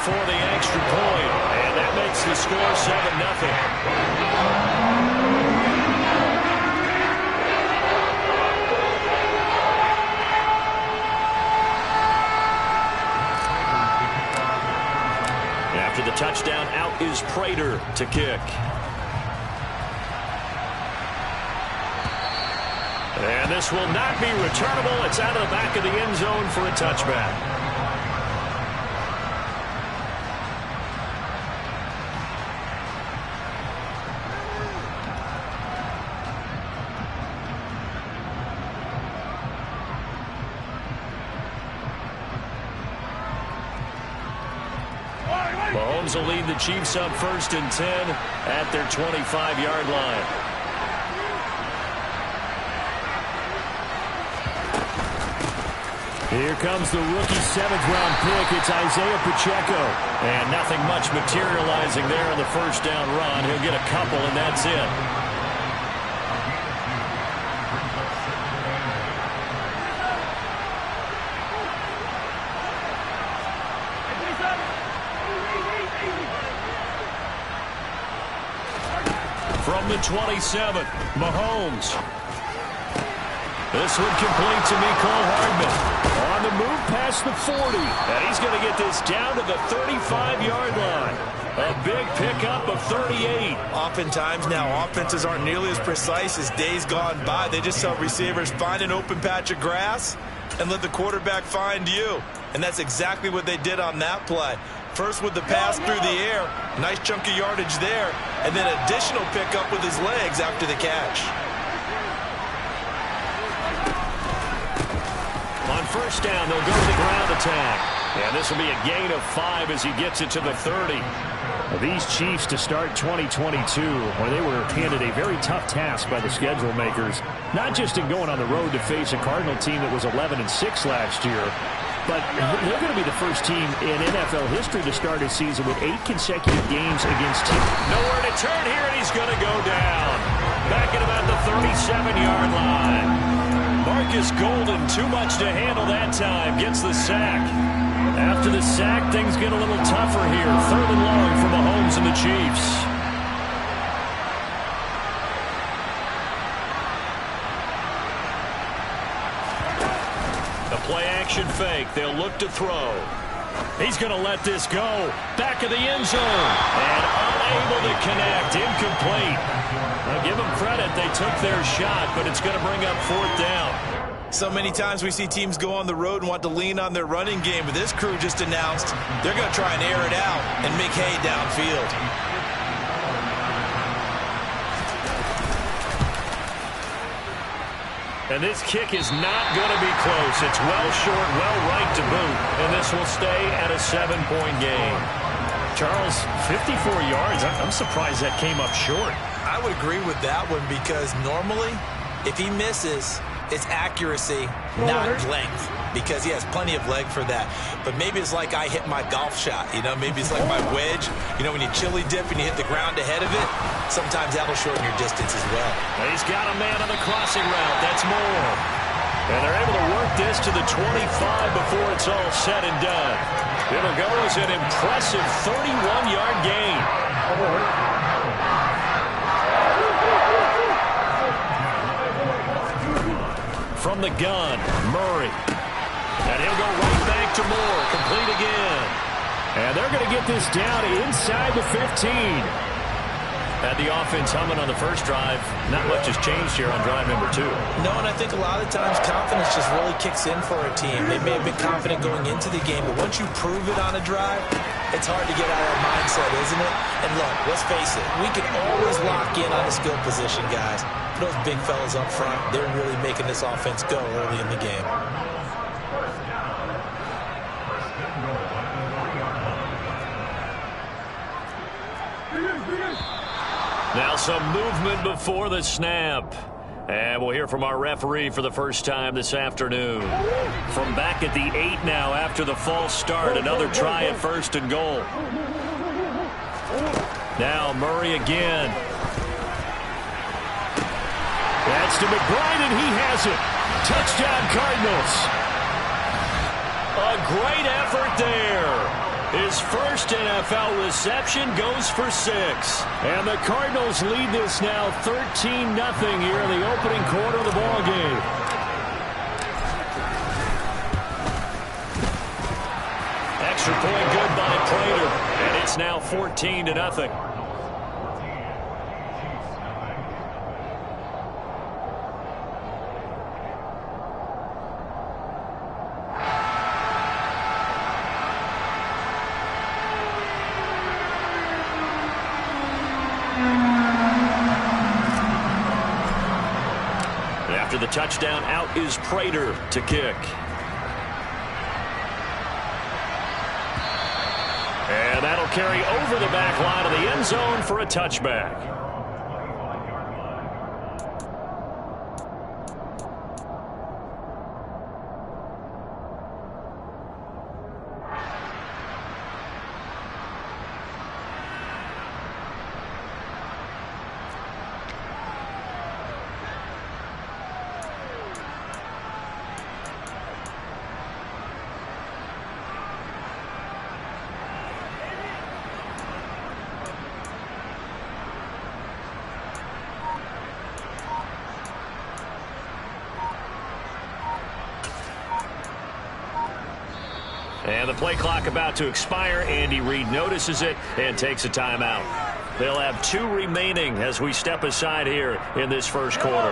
for the extra point. And that makes the score 7-0. After the touchdown, out is Prater to kick. And this will not be returnable. It's out of the back of the end zone for a touchback. Mahomes will lead the Chiefs up 1st and 10 at their 25-yard line. Here comes the rookie 7th-round pick. It's Isaiah Pacheco. And nothing much materializing there on the first down run. He'll get a couple, and that's it. From the 27, Mahomes. This one complete to Mecole Hardman. On the move past the 40. And he's going to get this down to the 35-yard line. A big pickup of 38. Oftentimes now, offenses aren't nearly as precise as days gone by. They just tell receivers, find an open patch of grass and let the quarterback find you. And that's exactly what they did on that play. First with the pass through the air, nice chunk of yardage there, and then additional pickup with his legs after the catch. On first down, they'll go to the ground attack. And this will be a gain of 5 as he gets it to the 30. These Chiefs to start 2022, where they were handed a very tough task by the schedule makers, not just in going on the road to face a Cardinal team that was 11-6 last year, but they're going to be the first team in NFL history to start a season with 8 consecutive games against teams. Nowhere to turn here, and he's going to go down. Back at about the 37-yard line. Marcus Golden, too much to handle that time, gets the sack. After the sack, things get a little tougher here. 3rd and long for Mahomes and the Chiefs. The play-action fake. They'll look to throw. He's going to let this go. Back of the end zone. And unable to connect. Incomplete. Now give them credit. They took their shot, but it's going to bring up 4th down. So many times we see teams go on the road and want to lean on their running game, but this crew just announced they're going to try and air it out and make hay downfield. And this kick is not going to be close. It's well short, well right to boot, and this will stay at a 7-point game. Charles, 54 yards. I'm surprised that came up short. I would agree with that one because normally if he misses, it's accuracy, not length, because he has plenty of leg for that. But maybe it's like I hit my golf shot, you know, maybe it's like my wedge. You know, when you chili dip and you hit the ground ahead of it, sometimes that'll shorten your distance as well. He's got a man on the crossing route. That's more. And they're able to work this to the 25 before it's all said and done. It'll go as an impressive 31-yard gain. From the gun, Murray. And he'll go right back to Moore. Complete again. And they're going to get this down inside the 15. Had the offense humming on the first drive. Not much has changed here on drive number 2. No, and I think a lot of times confidence just really kicks in for a team. They may have been confident going into the game, but once you prove it on a drive, it's hard to get out of that mindset, isn't it? And look, let's face it, we can always lock in on a skill position, guys. For those big fellas up front, they're really making this offense go early in the game. Now some movement before the snap. And we'll hear from our referee for the first time this afternoon. From back at the 8 now after the false start. Another try at 1st and goal. Now Murray again. That's to McBride, and he has it. Touchdown, Cardinals. A great effort there. His first NFL reception goes for 6. And the Cardinals lead this now 13-0 here in the opening quarter of the ball game. Extra point good by Prater, and it's now 14-0. After the touchdown, out is Prater to kick. And that'll carry over the back line of the end zone for a touchback. And the play clock about to expire. Andy Reid notices it and takes a timeout. They'll have 2 remaining as we step aside here in this first quarter.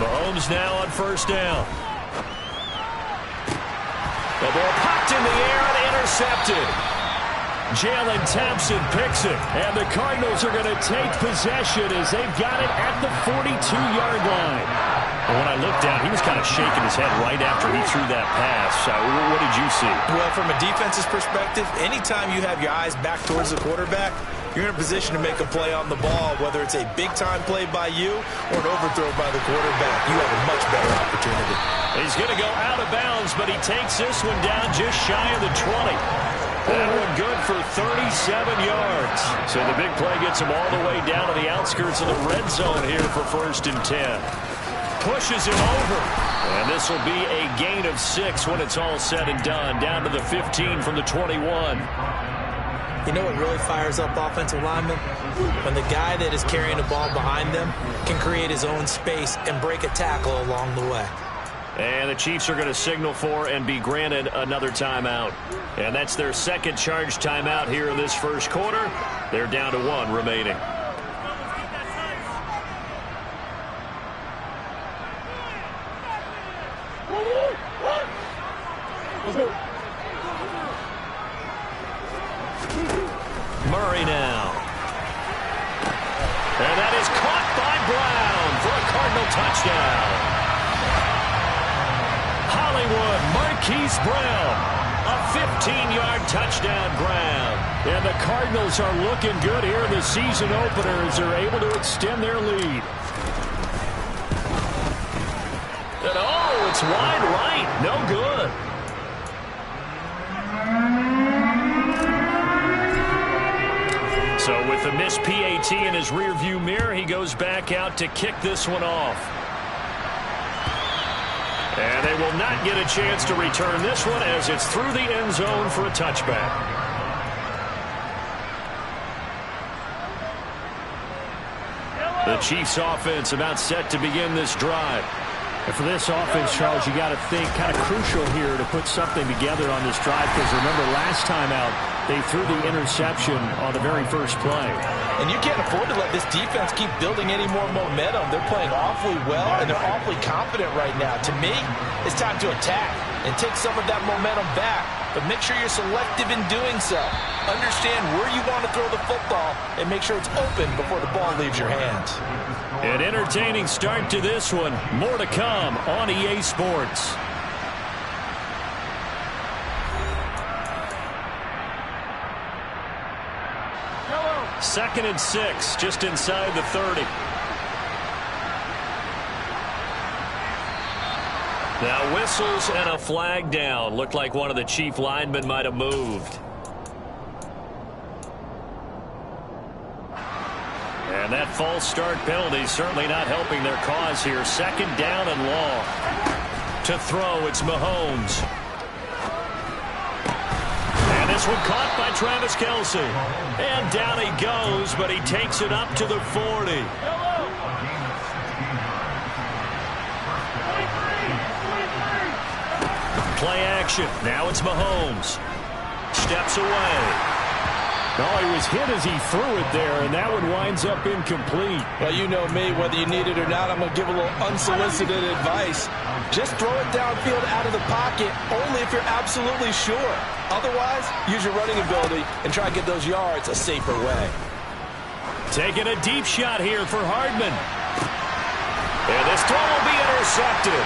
Mahomes now on first down. The ball popped in the air and intercepted. Jalen Thompson picks it, and the Cardinals are going to take possession as they've got it at the 42-yard line. And when I looked down, he was kind of shaking his head right after he threw that pass. What did you see? Well, from a defense's perspective, anytime you have your eyes back towards the quarterback, you're in a position to make a play on the ball, whether it's a big-time play by you or an overthrow by the quarterback. You have a much better opportunity. He's going to go out of bounds, but he takes this one down just shy of the 20. That one good for 37 yards. So the big play gets him all the way down to the outskirts of the red zone here for 1st and 10. Pushes him over. And this will be a gain of 6 when it's all said and done. Down to the 15 from the 21. You know what really fires up offensive linemen? When the guy that is carrying the ball behind them can create his own space and break a tackle along the way. And the Chiefs are going to signal for and be granted another timeout. And that's their second charge timeout here in this first quarter. They're down to 1 remaining. Murray now. And that is caught by Brown for a Cardinal touchdown. Hollywood Marquise Brown, a 15-yard touchdown grab. And the Cardinals are looking good here in the season opener as they're able to extend their lead. And oh, it's wide right. No good. So with the missed PAT in his rearview mirror, he goes back out to kick this one off. And they will not get a chance to return this one as it's through the end zone for a touchback. The Chiefs offense about set to begin this drive. And for this offense, Charles, you got to think kind of crucial here to put something together on this drive, because remember last time out they threw the interception on the very first play. And you can't afford to let this defense keep building any more momentum. They're playing awfully well, and they're awfully confident right now. To me, it's time to attack and take some of that momentum back. But make sure you're selective in doing so. Understand where you want to throw the football and make sure it's open before the ball leaves your hands. An entertaining start to this one. More to come on EA Sports. Second and 6, just inside the 30. Now whistles and a flag down. Looked like one of the Chief linemen might have moved. And that false start penalty certainly not helping their cause here. Second down and long. To throw, it's Mahomes. And this one caught by Travis Kelce. And down he goes, but he takes it up to the 40. Play action. Now it's Mahomes. Steps away. Oh, he was hit as he threw it there, and that one winds up incomplete. Well, you know me, whether you need it or not, I'm going to give a little unsolicited advice. Just throw it downfield out of the pocket, only if you're absolutely sure. Otherwise, use your running ability and try to get those yards a safer way. Taking a deep shot here for Hardman. And this throw will be intercepted.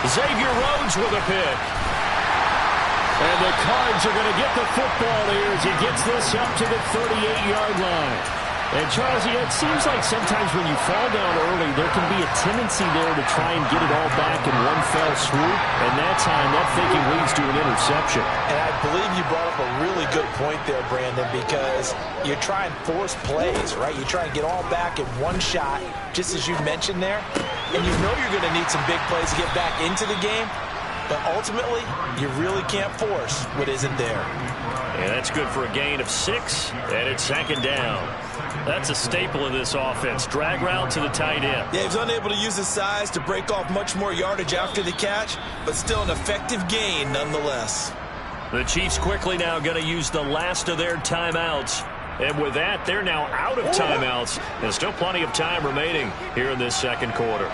Xavier Rhodes with a pick. And the Cards are going to get the football here as he gets this up to the 38-yard line. And, Charles, it seems like sometimes when you fall down early, there can be a tendency there to try and get it all back in one fell swoop. And that time, that thinking leads to an interception. And I believe you brought up a really good point there, Brandon, because you try and force plays, right? You try and get all back in one shot, just as you mentioned there. And you know you're going to need some big plays to get back into the game. But ultimately, you really can't force what isn't there. And that's good for a gain of 6, and it's second down. That's a staple of this offense. Drag route to the tight end. Yeah, he's unable to use his size to break off much more yardage after the catch, but still an effective gain nonetheless. The Chiefs quickly now going to use the last of their timeouts. And with that, they're now out of timeouts. And still plenty of time remaining here in this second quarter.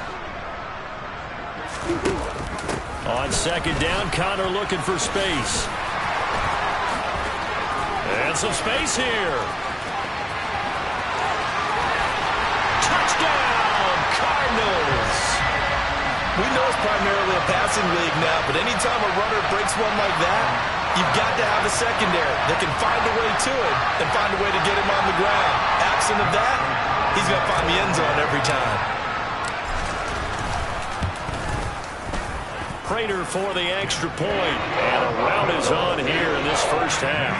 On second down, Connor looking for space. And some space here. Touchdown, Cardinals. We know it's primarily a passing league now, but anytime a runner breaks one like that, you've got to have a secondary that can find a way to it and find a way to get him on the ground. Absent of that, he's going to find the end zone every time. Prater for the extra point. And a rout is on here in this first half.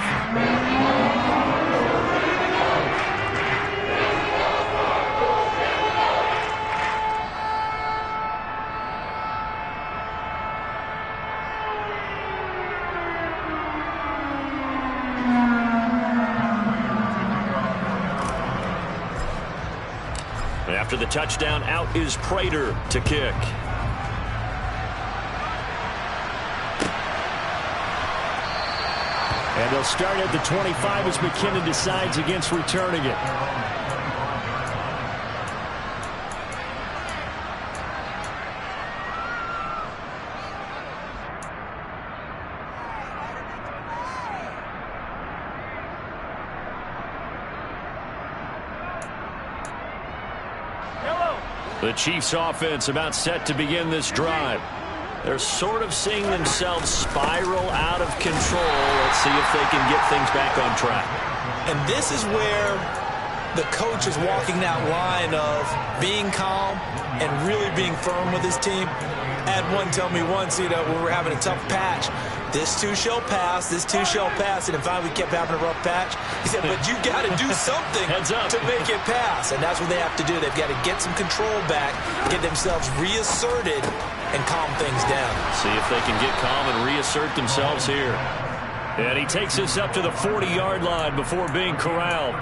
After the touchdown, out is Prater to kick. And they'll start at the 25 as McKinnon decides against returning it. The Chiefs offense about set to begin this drive. They're sort of seeing themselves spiral out of control. Let's see if they can get things back on track. And this is where the coach is walking that line of being calm and really being firm with his team. I had one tell me once, when we were having a tough patch, this too shall pass, this too shall pass. And finally we kept having a rough patch. He said, but you got to do something to make it pass. And that's what they have to do. They've got to get some control back, get themselves reasserted, and calm things down. See if they can get calm and reassert themselves here. And he takes us up to the 40-yard line before being corralled.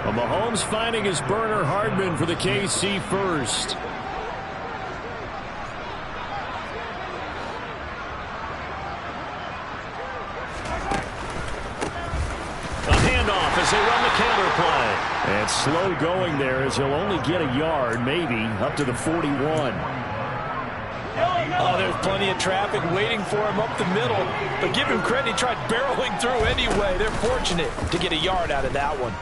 Well, Mahomes finding his burner Hardman for the KC first. A handoff as they run the counter play. And slow going there as he'll only get a yard, maybe, up to the 41. Oh, there's plenty of traffic waiting for him up the middle. But give him credit, he tried barreling through anyway. They're fortunate to get a yard out of that one.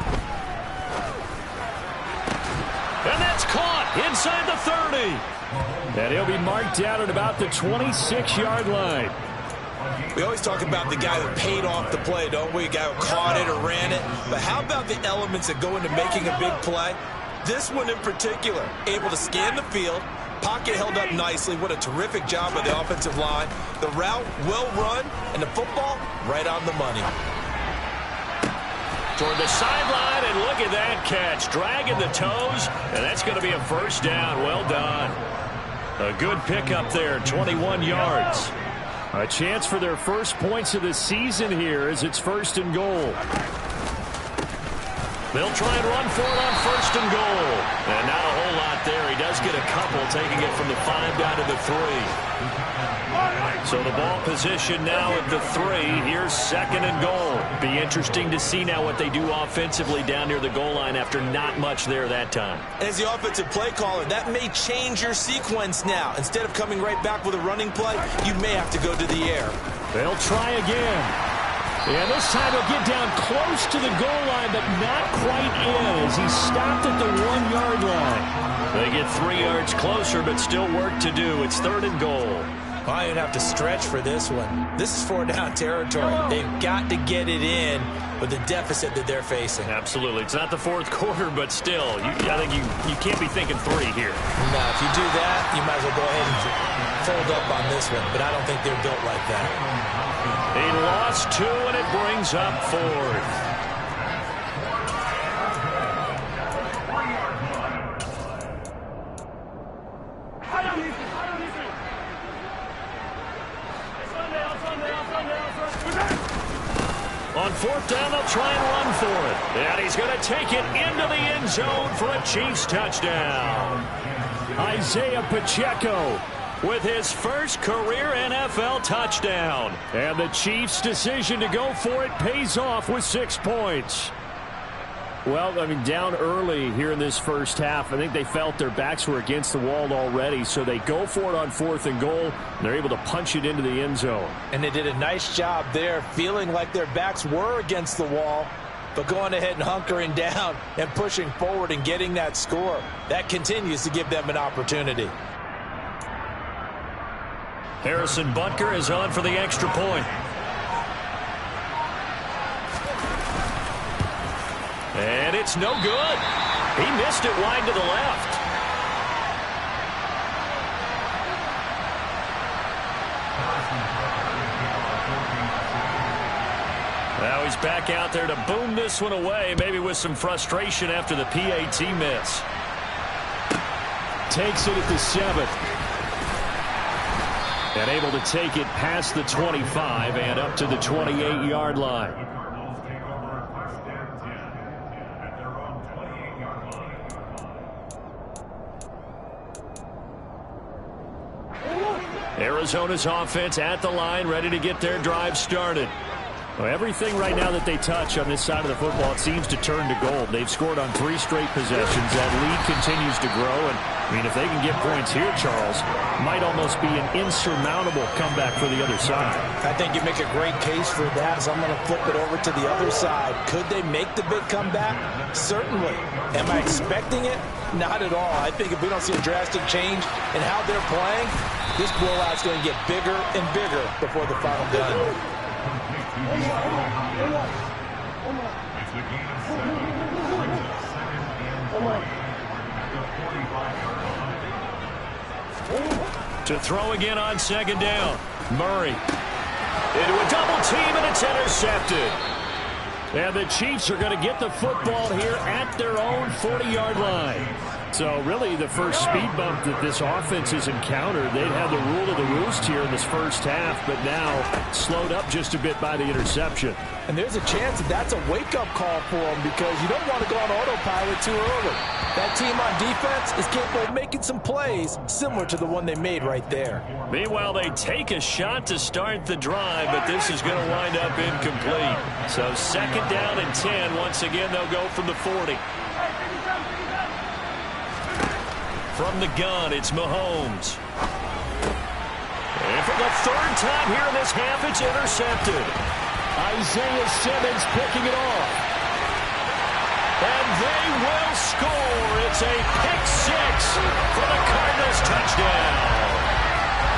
And that's caught inside the 30. And he'll be marked down at about the 26-yard line. We always talk about the guy who paid off the play, don't we? A guy who caught it or ran it. But how about the elements that go into making a big play? This one in particular, able to scan the field, pocket held up nicely. What a terrific job by the offensive line. The route well run, and the football right on the money. Toward the sideline, and look at that catch. Dragging the toes, and that's going to be a first down. Well done. A good pickup there, 21 yards. A chance for their first points of the season here as it's 1st and goal. They'll try and run for it on 1st and goal. And not a whole lot there. He does get a couple, taking it from the 5 down to the 3. So the ball position now at the 3. Here's 2nd and goal. Be interesting to see now what they do offensively down near the goal line after not much there that time. As the offensive play caller, that may change your sequence now. Instead of coming right back with a running play, you may have to go to the air. They'll try again. And this time he'll get down close to the goal line, but not quite in as he stopped at the 1-yard line. They get 3 yards closer, but still work to do. It's 3rd and goal. I don't have to stretch for this one. This is 4-down territory. They've got to get it in with the deficit that they're facing. Absolutely. It's not the 4th quarter, but still, I think you can't be thinking 3 here. No, if you do that, you might as well go ahead and fold up on this one, but I don't think they're built like that. He lost 2, and it brings up 4th. On 4th down, they'll try and run for it. And he's going to take it into the end zone for a Chiefs touchdown. Isaiah Pacheco with his first career NFL touchdown. And the Chiefs' decision to go for it pays off with 6 points. Well, I mean, down early here in this first half, I think they felt their backs were against the wall already, so they go for it on 4th and goal, and they're able to punch it into the end zone. And they did a nice job there, feeling like their backs were against the wall, but going ahead and hunkering down and pushing forward and getting that score. That continues to give them an opportunity. Harrison Butker is on for the extra point. And it's no good. He missed it wide to the left. Now he's back out there to boom this one away, maybe with some frustration after the PAT miss. Takes it at the 7th. And able to take it past the 25 and up to the 28-yard line. Arizona's offense at the line, ready to get their drive started. Well, everything right now that they touch on this side of the football, it seems to turn to gold. They've scored on 3 straight possessions. That lead continues to grow. And, I mean, if they can get points here, Charles, might almost be an insurmountable comeback for the other side. I think you make a great case for that, so I'm going to flip it over to the other side. Could they make the big comeback? Certainly. Am I expecting it? Not at all. I think if we don't see a drastic change in how they're playing, this blowout's going to get bigger and bigger before the final gun. To throw again on 2nd down. Murray into a double team, and it's intercepted. And the Chiefs are going to get the football here at their own 40-yard line. So really the first speed bump that this offense has encountered, they've had the rule of the roost here in this first half, but now slowed up just a bit by the interception. And there's a chance that that's a wake-up call for them because you don't want to go on autopilot too early. That team on defense is capable of making some plays similar to the one they made right there. Meanwhile, they take a shot to start the drive, but this is going to wind up incomplete. So 2nd down and 10. Once again, they'll go from the 40. From the gun, it's Mahomes. And for the 3rd time here in this half, it's intercepted. Isaiah Simmons picking it off. And they will score. It's a pick 6 for the Cardinals touchdown.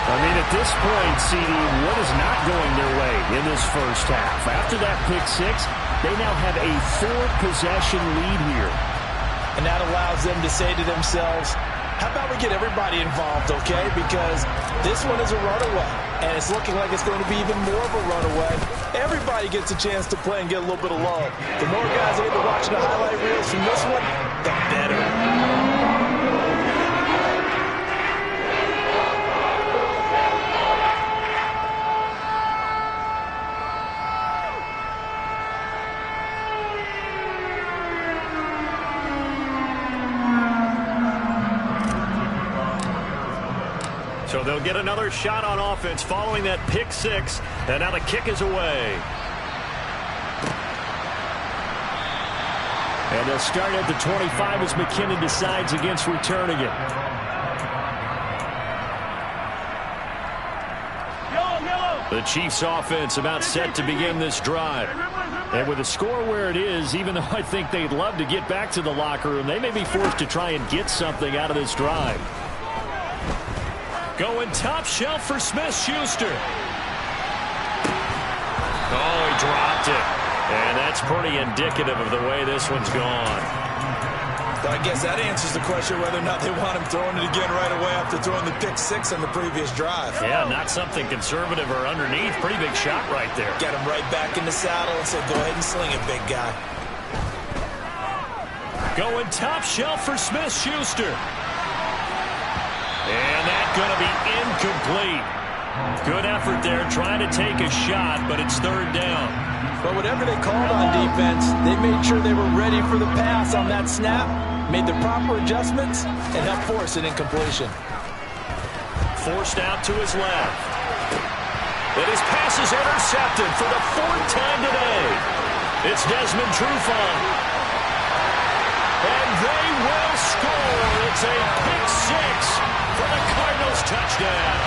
I mean, at this point, CD, what is not going their way in this first half? After that pick 6, they now have a 4-possession lead here. And that allows them to say to themselves, how about we get everybody involved, okay? Because this one is a runaway, and it's looking like it's going to be even more of a runaway. Everybody gets a chance to play and get a little bit of love. The more guys that get to watch the highlight reels from this one, the better. So they'll get another shot on offense following that pick six. And now the kick is away. And they'll start at the 25 as McKinnon decides against returning it. The Chiefs offense about set to begin this drive. And with the score where it is, even though I think they'd love to get back to the locker room, they may be forced to try and get something out of this drive. Going top shelf for Smith-Schuster. Oh, he dropped it. And that's pretty indicative of the way this one's gone. I guess that answers the question whether or not they want him throwing it again right away after throwing the pick six on the previous drive. Yeah, not something conservative or underneath. Pretty big shot right there. Get him right back in the saddle and say, go ahead and sling it, big guy. Going top shelf for Smith-Schuster. And that's going to be incomplete. Good effort there trying to take a shot, but it's third down. But whatever they called on defense, they made sure they were ready for the pass on that snap, made the proper adjustments, and helped force an incompletion. Forced out to his left. And his pass is intercepted for the fourth time today. It's Desmond Trufant. And they will score. It's a pick six for the Cardinals touchdown.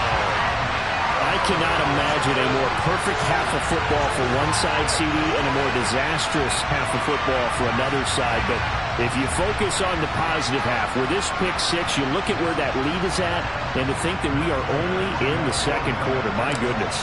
I cannot imagine a more perfect half of football for one side, CD, and a more disastrous half of football for another side. But if you focus on the positive half, with this pick six, you look at where that lead is at, and to think that we are only in the second quarter, my goodness.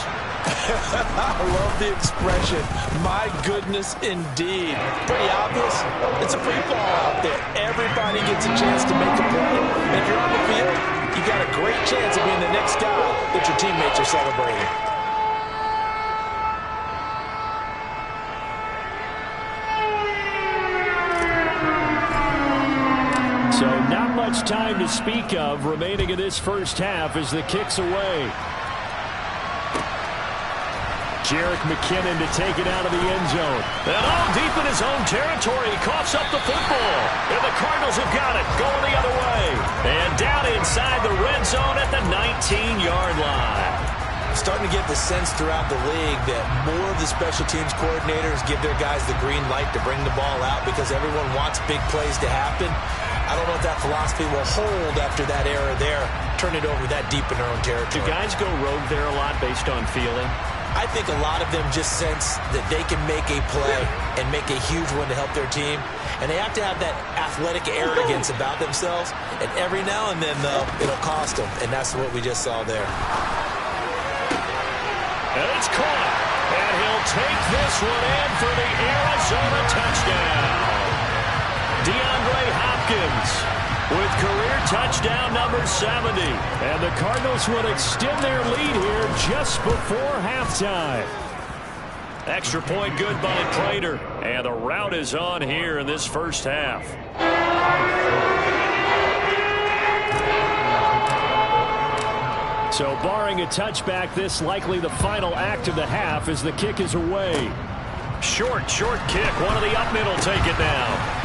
I love the expression, my goodness indeed. Pretty obvious. It's a free fall out there. Everybody gets a chance to make a play. And if you're on the field, you got a great chance of being the next guy that your teammates are celebrating. So not much time to speak of remaining in this first half as the kick's away. Jerick McKinnon to take it out of the end zone. And all deep in his own territory, he coughs up the football. And the Cardinals have got it, going the other way. And down inside the red zone at the 19-yard line. Starting to get the sense throughout the league that more of the special teams coordinators give their guys the green light to bring the ball out because everyone wants big plays to happen. I don't know if that philosophy will hold after that era there. Turn it over that deep in their own territory. Do guys go rogue there a lot based on feeling? I think a lot of them just sense that they can make a play and make a huge one to help their team. And they have to have that athletic arrogance about themselves. And every now and then, though, it'll cost them. And that's what we just saw there. And it's caught. And he'll take this one in for the Arizona touchdown. DeAndre Hopkins with career touchdown number 70. And the Cardinals will extend their lead here just before halftime. Extra point good by Prater. And the route is on here in this first half. So barring a touchback, this likely the final act of the half as the kick is away. Short kick. One of the up middle take it down.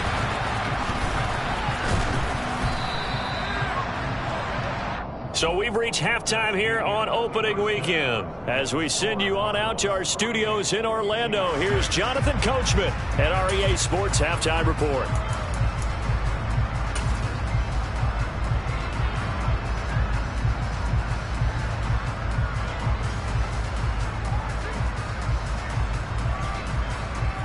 So we've reached halftime here on opening weekend. As we send you on out to our studios in Orlando, here's Jonathan Coachman at REA Sports Halftime Report.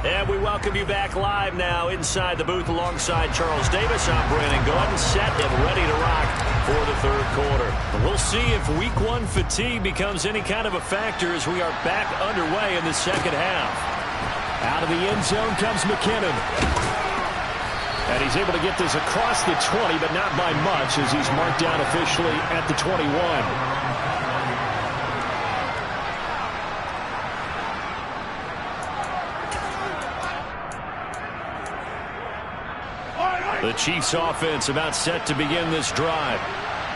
And we welcome you back live now inside the booth alongside Charles Davis. I'm Brandon Gordon, set and ready to rock for the third quarter. But we'll see if week one fatigue becomes any kind of a factor as we are back underway in the second half. Out of the end zone comes McKinnon. And he's able to get this across the 20, but not by much as he's marked down officially at the 21. The Chiefs offense about set to begin this drive.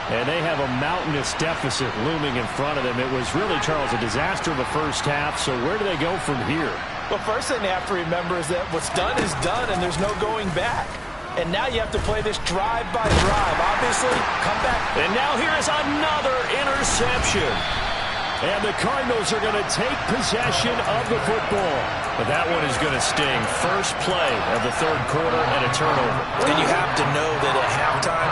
And they have a mountainous deficit looming in front of them. It was really, Charles, a disaster of a first half. So where do they go from here? Well, first thing they have to remember is that what's done is done, and there's no going back. And now you have to play this drive by drive. Obviously, come back. And now here is another interception. And the Cardinals are going to take possession of the football. But that one is going to sting. First play of the third quarter and a turnover. And you have to know that at halftime,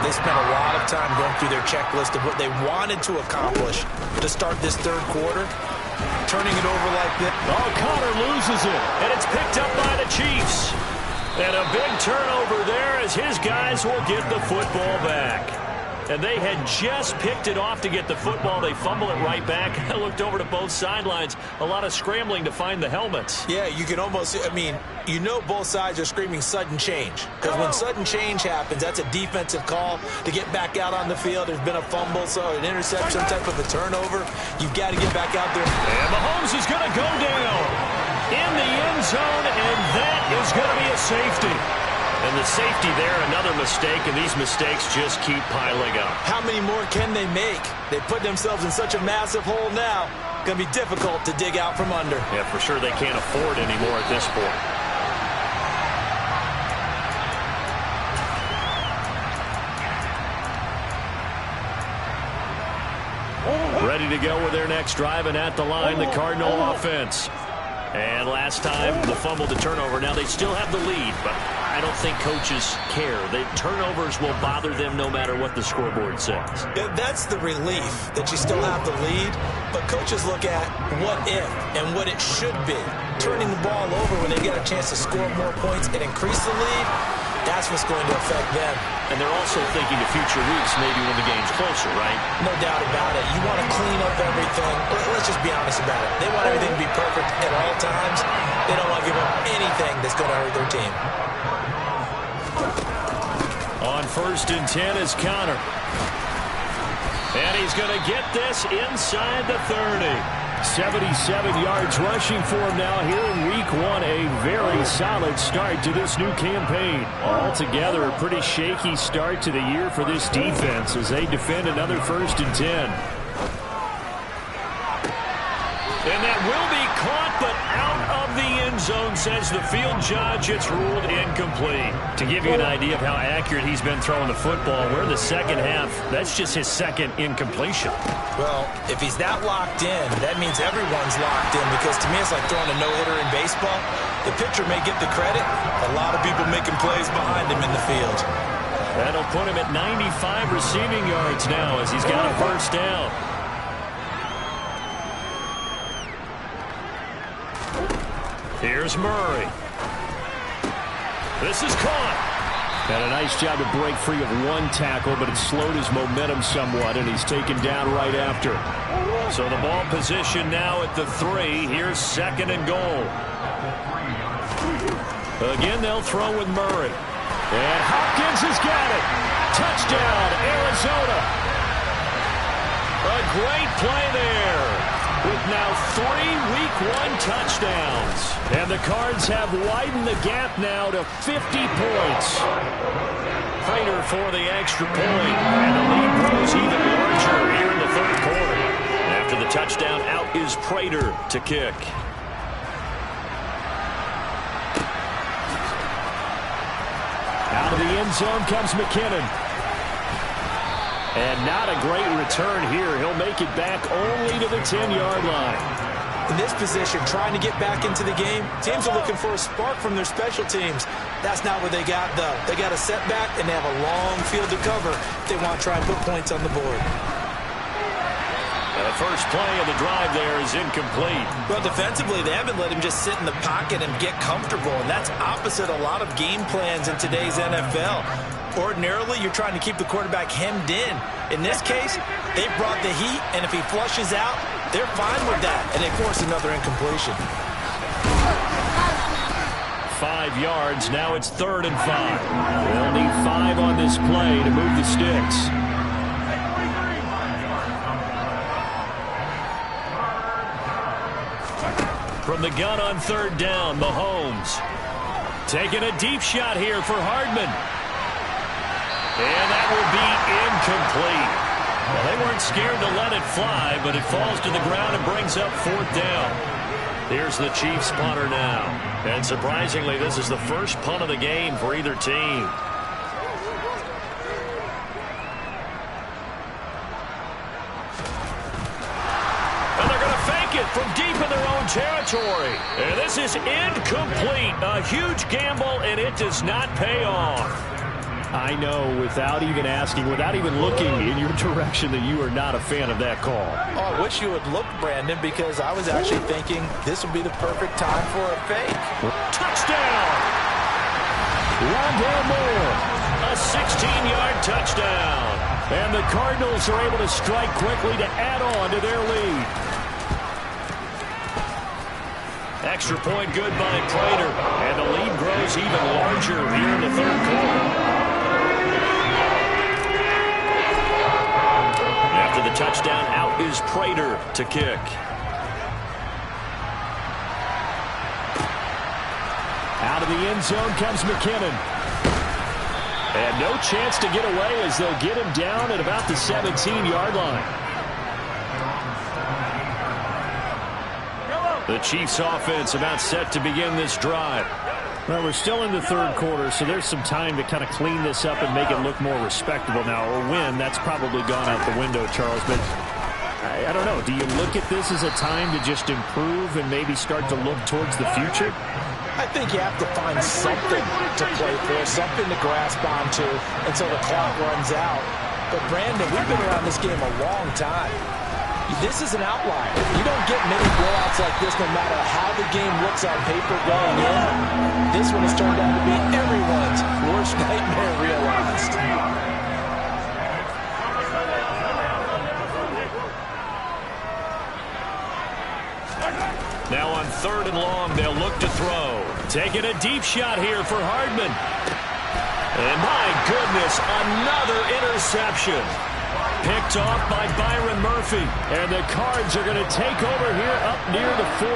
they spent a lot of time going through their checklist of what they wanted to accomplish to start this third quarter. Turning it over like this. Oh, Connor loses it. And it's picked up by the Chiefs. And a big turnover there as his guys will get the football back. And they had just picked it off to get the football. They fumble it right back. I looked over to both sidelines. A lot of scrambling to find the helmets. Yeah, you can almost, you know both sides are screaming sudden change. Because when sudden change happens, that's a defensive call to get back out on the field. There's been a fumble, so an interception, some type of a turnover. You've got to get back out there. And Mahomes is going to go down in the end zone, and that is going to be a safety. And the safety there, another mistake, and these mistakes just keep piling up. How many more can they make? They put themselves in such a massive hole now. Going to be difficult to dig out from under. Yeah, for sure they can't afford anymore at this point. Ready to go with their next drive, and at the line, the Cardinal offense. And last time, the fumble to turnover. Now they still have the lead, but I don't think coaches care. The turnovers will bother them no matter what the scoreboard says. Yeah, that's the relief that you still have the lead, but coaches look at what if and what it should be. Turning the ball over when they get a chance to score more points and increase the lead, that's what's going to affect them. And they're also thinking of future weeks, maybe when the game's closer, right? No doubt about it. You want to clean up everything. Let's just be honest about it. They want everything to be perfect at all times. They don't want to give up anything that's going to hurt their team. On 1st and 10 is Connor. And he's going to get this inside the 30. 77 yards rushing for him now here in week 1. A very solid start to this new campaign. Altogether, a pretty shaky start to the year for this defense as they defend another 1st and 10. And that will be caught, but out of the end zone, says the field judge. It's ruled incomplete. To give you an idea of how accurate he's been throwing the football, we're in the second half. That's just his second incompletion. Well, if he's that locked in, that means everyone's locked in, because to me it's like throwing a no-hitter in baseball. The pitcher may get the credit. A lot of people making plays behind him in the field. That'll put him at 95 receiving yards now as he's got a first down. Here's Murray. This is caught. Had a nice job to break free of one tackle, but it slowed his momentum somewhat, and he's taken down right after. So the ball position now at the 3. Here's 2nd and goal. Again, they'll throw with Murray. And Hopkins has got it. Touchdown, Arizona. A great play there. With now 3 week 1 touchdowns. And the Cards have widened the gap now to 50 points. Prater for the extra point. And the lead grows even larger here in the 3rd quarter. After the touchdown, out is Prater to kick. Out of the end zone comes McKinnon. And not a great return here. He'll make it back only to the 10-yard line. In this position, trying to get back into the game, teams are looking for a spark from their special teams. That's not what they got, though. They got a setback, and they have a long field to cover if they want to try and put points on the board. The first play of the drive there is incomplete. Well, defensively, they haven't let him just sit in the pocket and get comfortable, and that's opposite a lot of game plans in today's NFL. Ordinarily, you're trying to keep the quarterback hemmed in. In this case, they brought the heat, and if he flushes out, they're fine with that, and they force another incompletion. 5 yards. Now it's 3rd and 5. They'll need 5 on this play to move the sticks. From the gun on 3rd down, Mahomes. Taking a deep shot here for Hardman. And that will be incomplete. Well, they weren't scared to let it fly, but it falls to the ground and brings up 4th down. Here's the Chiefs punter now. And surprisingly, this is the first punt of the game for either team. And they're going to fake it from deep in their own territory. And this is incomplete. A huge gamble, and it does not pay off. I know, without even asking, without even looking in your direction, that you are not a fan of that call. Oh, I wish you would look, Brandon, because I was actually thinking this would be the perfect time for a fake. Touchdown! Rondale Moore, a 16-yard touchdown. And the Cardinals are able to strike quickly to add on to their lead. Extra point good by Prater, and the lead grows even larger here in the third quarter. After the touchdown, out is Prater to kick. Out of the end zone comes McKinnon. And no chance to get away as they'll get him down at about the 17-yard line. The Chiefs offense about set to begin this drive. Well, we're still in the third quarter, so there's some time to kind of clean this up and make it look more respectable now. A win, that's probably gone out the window, Charles. But I don't know. Do you look at this as a time to just improve and maybe start to look towards the future? I think you have to find something to play for, something to grasp onto until the clock runs out. But, Brandon, we've been around this game a long time. This is an outlier. You don't get many blowouts like this no matter how the game looks on paper going in. This one has turned out to be everyone's worst nightmare realized. Now on 3rd and long, they'll look to throw. Taking a deep shot here for Hardman. And my goodness, another interception. Picked off by Byron Murphy. And the Cards are going to take over here up near the 40.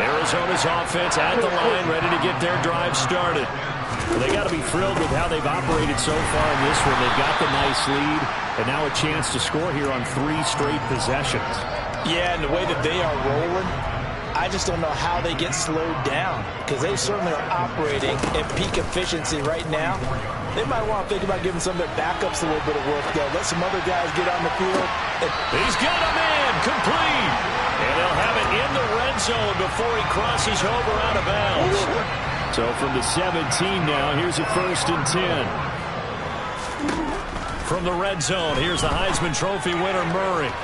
Arizona's offense at the line, ready to get their drive started. Well, they got to be thrilled with how they've operated so far in this one. They've got the nice lead, and now a chance to score here on 3 straight possessions. Yeah, and the way that they are rolling, I just don't know how they get slowed down, because they certainly are operating at peak efficiency right now. They might want to think about giving some of their backups a little bit of work, though. Let some other guys get on the field. He's got a man, complete. And they'll have it in the red zone before he crosses over out of bounds. So from the 17 now, here's a 1st and 10. From the red zone, here's the Heisman Trophy winner, Murray.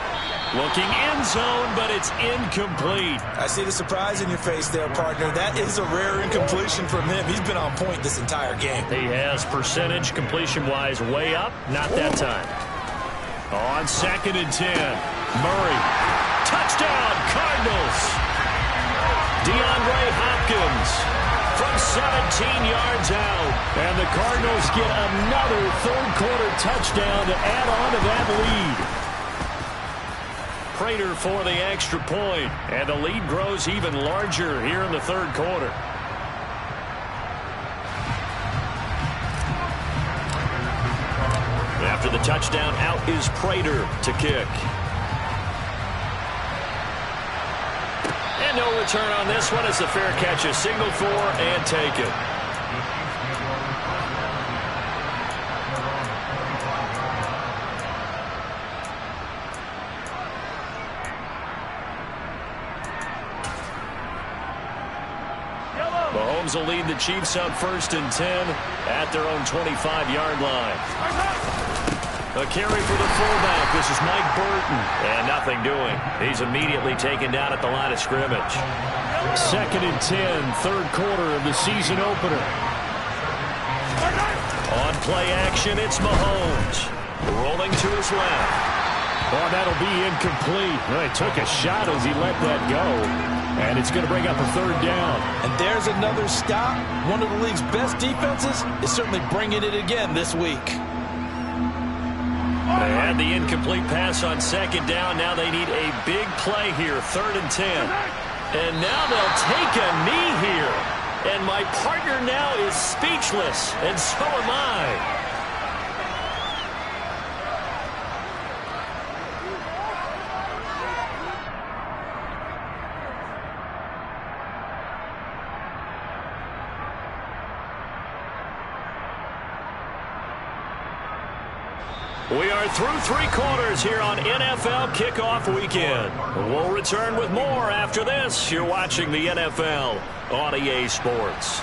Looking end zone, but it's incomplete. I see the surprise in your face there, partner. That is a rare incompletion from him. He's been on point this entire game. He has percentage completion-wise way up. Not that time. On 2nd and 10, Murray. Touchdown, Cardinals. DeAndre Hopkins from 17 yards out. And the Cardinals get another third-quarter touchdown to add on to that lead. Prater for the extra point, and the lead grows even larger here in the third quarter. After the touchdown, out is Prater to kick. And no return on this one as the fair catch is signaled for and taken. Mahomes will lead the Chiefs up 1st and 10 at their own 25-yard line. A carry for the fullback. This is Mike Burton. And nothing doing. He's immediately taken down at the line of scrimmage. 2nd and 10, third quarter of the season opener. On play action, it's Mahomes. Rolling to his left. Oh, that'll be incomplete. Well, he took a shot as he let that go. And it's going to bring up a 3rd down. And there's another stop. One of the league's best defenses is certainly bringing it again this week. They had the incomplete pass on 2nd down. Now they need a big play here, 3rd and 10. And now they'll take a knee here. And my partner now is speechless, and so am I. We are through 3 quarters here on NFL Kickoff Weekend. We'll return with more after this. You're watching the NFL on EA Sports.